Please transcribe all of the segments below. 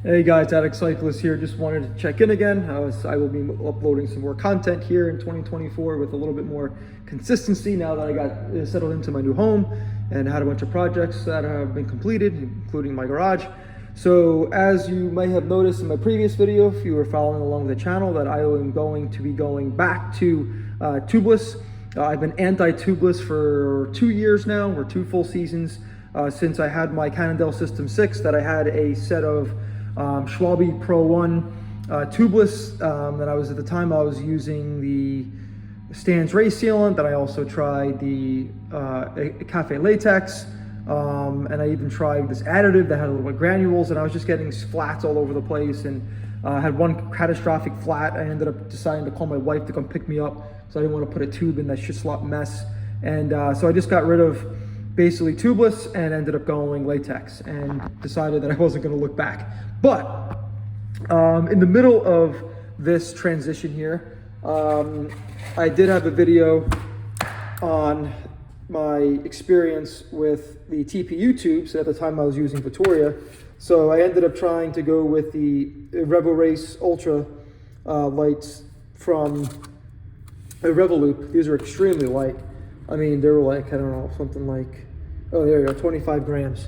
Hey guys, Addict Cyclist here. Just wanted to check in again. I will be uploading some more content here in 2024 with a little bit more consistency now that I got settled into my new home and had a bunch of projects that have been completed, including my garage. So as you may have noticed in my previous video, if you were following along with the channel, that I am going to be going back to Tubeless. I've been anti-Tubeless for 2 years now, or 2 full seasons, since I had my Cannondale System 6, that I had a set of Schwalbe Pro 1 tubeless that I was, at the time I was using the Stan's Race Sealant. That I also tried the Cafe Latex, and I even tried this additive that had a little bit of granules, and I was just getting flats all over the place, and had one catastrophic flat. I ended up deciding to call my wife to come pick me up, so I didn't want to put a tube in that shit slot mess. And so I just got rid of basically tubeless and ended up going latex, and decided that I wasn't going to look back. But in the middle of this transition here, I did have a video on my experience with the TPU tubes. At the time I was using Vittoria, so I ended up trying to go with the Revo Race Ultra lights from Revolup. These are extremely light. I mean, they were like, I don't know, something like, oh, there you go, 25 grams.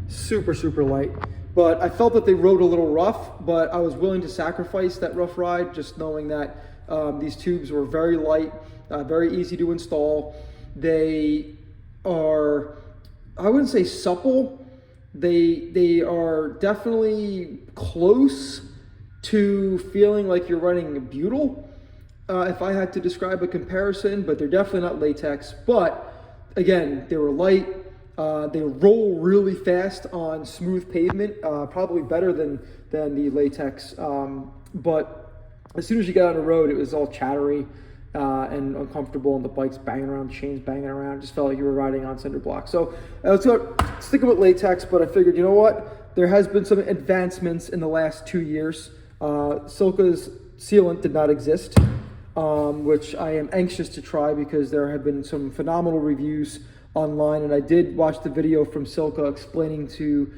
Super, super light. But I felt that they rode a little rough, but I was willing to sacrifice that rough ride, just knowing that these tubes were very light, very easy to install. They are, I wouldn't say supple. They are definitely close to feeling like you're running a butyl, if I had to describe a comparison, but they're definitely not latex. But again, they were light. They roll really fast on smooth pavement, probably better than the latex. But as soon as you got on the road, it was all chattery and uncomfortable, and the bikes banging around, the chains banging around. It just felt like you were riding on cinder blocks. So let's go sticking with latex, but I figured, you know what? There has been some advancements in the last 2 years. Silca's Sealant did not exist, which I am anxious to try because there have been some phenomenal reviews online, and I did watch the video from Silca explaining to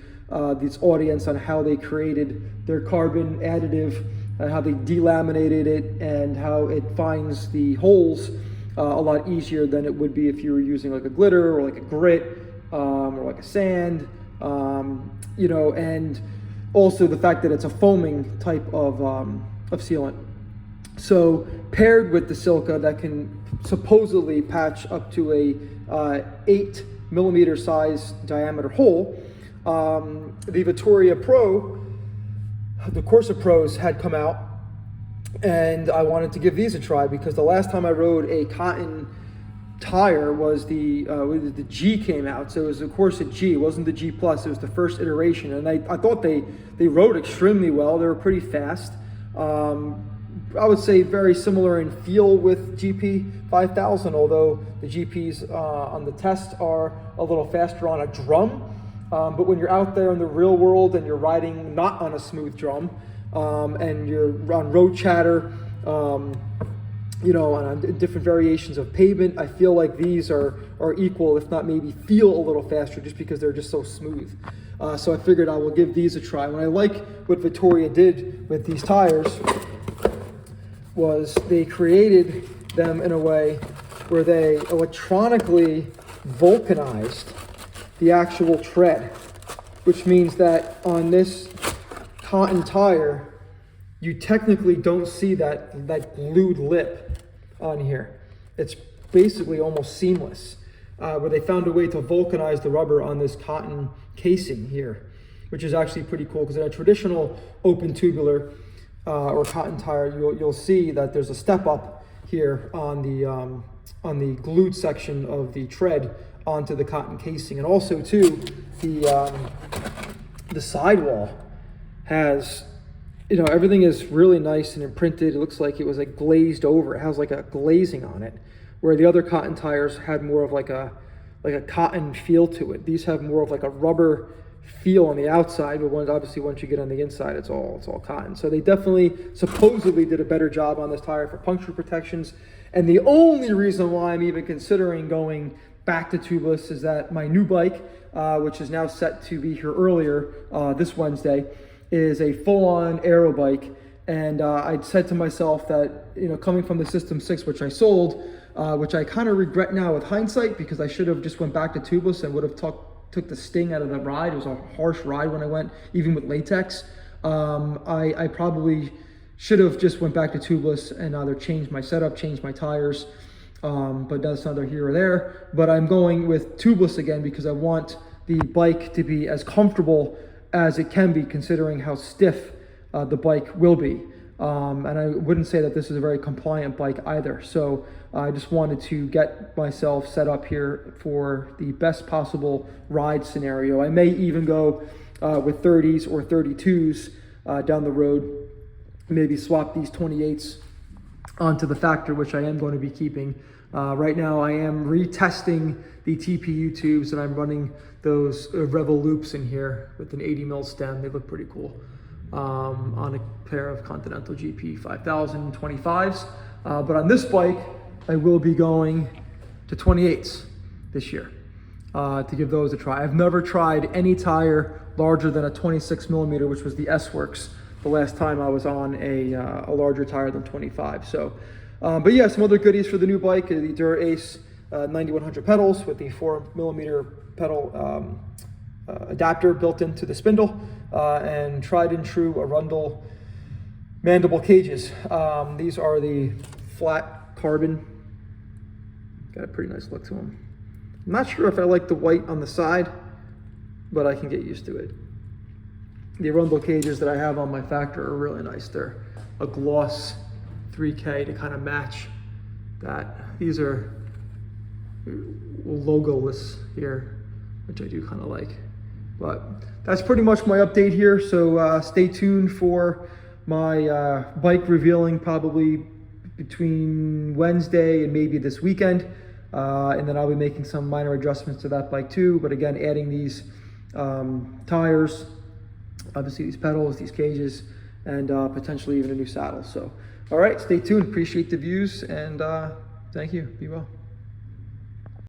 this audience on how they created their carbon additive, how they delaminated it, and how it finds the holes a lot easier than it would be if you were using like a glitter or like a grit or like a sand, you know, and also the fact that it's a foaming type of sealant. So paired with the Silca that can supposedly patch up to a 8 millimeter size diameter hole, the Vittoria Pro, the Corsa Pros had come out, and I wanted to give these a try because the last time I rode a cotton tire was the G came out. So it was the Corsa G, it wasn't the G Plus, it was the first iteration, and I thought they rode extremely well. They were pretty fast. I would say very similar in feel with GP 5000, although the GPs on the test are a little faster on a drum. But when you're out there in the real world and you're riding not on a smooth drum, and you're on road chatter, you know, on different variations of pavement, I feel like these are equal, if not maybe feel a little faster, just because they're just so smooth. So I figured I will give these a try. What I like what Vittoria did with these tires was they created them in a way where they electronically vulcanized the actual tread, which means that on this cotton tire, you technically don't see that glued lip on here. It's basically almost seamless, where they found a way to vulcanize the rubber on this cotton casing here, which is actually pretty cool, because in a traditional open tubular or cotton tire, you'll see that there's a step up here on the glued section of the tread onto the cotton casing. And also too, the sidewall has, you know, everything is really nice and imprinted. It looks like it was like glazed over. It has like a glazing on it, where the other cotton tires had more of like a cotton feel to it. These have more of like a rubber feel on the outside, but obviously once you get on the inside, it's all cotton. So they definitely supposedly did a better job on this tire for puncture protections. And the only reason why I'm even considering going back to tubeless is that my new bike, which is now set to be here earlier this Wednesday, is a full-on aero bike. And I said to myself that, you know, coming from the System 6, which I sold, which I kind of regret now with hindsight, because I should have just went back to tubeless and would have took the sting out of the ride. It was a harsh ride when I went, even with latex. I probably should have just went back to tubeless and either changed my setup, changed my tires, but that's neither here or there. But I'm going with tubeless again because I want the bike to be as comfortable as it can be, considering how stiff the bike will be. And I wouldn't say that this is a very compliant bike either. So I just wanted to get myself set up here for the best possible ride scenario. I may even go with 30s or 32s down the road, maybe swap these 28s onto the Factor, which I am going to be keeping. Right now I am retesting the TPU tubes, and I'm running those Revel loops in here with an 80 mil stem. They look pretty cool. On a pair of Continental GP 5000 25s. But on this bike, I will be going to 28s this year to give those a try. I've never tried any tire larger than a 26 millimeter, which was the S-Works the last time I was on a larger tire than 25. So, but yeah, some other goodies for the new bike, the Dura Ace 9100 pedals with the 4 millimeter pedal adapter built into the spindle, and tried and true Arundel Mandible Cages. These are the flat carbon. Got a pretty nice look to them. I'm not sure if I like the white on the side, but I can get used to it. The Arundel cages that I have on my Factor are really nice. They're a gloss 3K to kind of match that. These are logoless here, which I do kind of like. But that's pretty much my update here. So stay tuned for my bike revealing probably between Wednesday and maybe this weekend. And then I'll be making some minor adjustments to that bike too. But again, adding these tires, obviously these pedals, these cages, and potentially even a new saddle. So, all right, stay tuned. Appreciate the views, and thank you. Be well.